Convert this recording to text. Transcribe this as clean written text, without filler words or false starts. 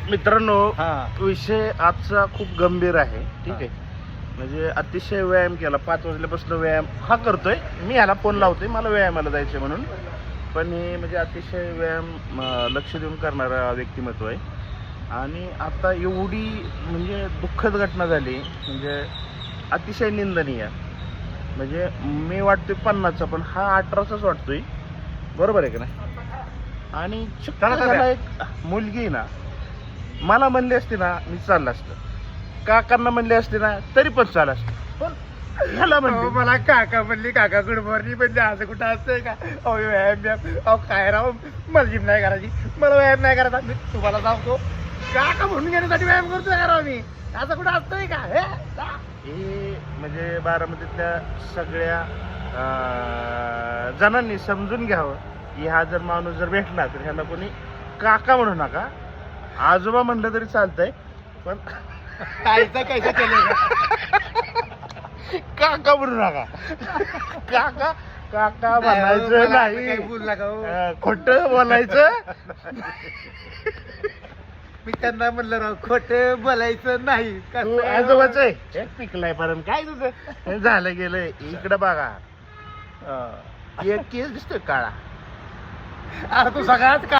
मित्रांनो, हा विषय आजचा खूप गंभीर आहे. ठीक आहे, म्हणजे अतिशय व्यायाम केला 5 वाजल्यापासून व्यायाम हा करतोय मी. ह्याला फोन लावतोय मला व्यायामाला जायचं म्हणून, पण हे म्हणजे अतिशय व्यायाम लक्ष देऊन करणारा व्यक्तिमत्व आहे. आणि आता एवढी म्हणजे दुःखद घटना झाली, म्हणजे अतिशय निंदनीय. म्हणजे मी वाटतोय 50चा, पण हा 18चाच वाटतोय. बरोबर आहे का नाही? आणि त्याला एक मुलगी ना, मला म्हणली असती ना मी चाललं असतं, काकांना म्हणले असते ना तरी पण चाललं असतं, पण ह्याला म्हणली. मला काका म्हणली, काका गुड मॉर्निंग म्हणली. असं कुठं असतंय का? अहो व्यायाम अहो काय राव, मला जिम नाही करायची, मला व्यायाम नाही करायचा. मी तुम्हाला सांगतो, काका म्हणून घेण्यासाठी व्यायाम करतोय का राव मी? असं कुठं असतंय का? हे म्हणजे बारामतीतल्या सगळ्या जणांनी समजून घ्यावं की हा जर माणूस जर भेटला तर ह्याला कोणी काका म्हणू नका. आजोबा म्हणलं तरी चालतंय, पण कायचं कैसे केलं काका म्हणू नका. काका काका म्हणायचं नाही, बोल नका. खोट बोलायचं. मी त्यांना म्हणलं राव, खोट बोलायचं नाही. तू आजोबाच आहे पिकलाय पर्यंत काय तुझं झालं गेलंय. इकडं बघा, एक केस दिसतोय काळा. अरे तू सगळ्यात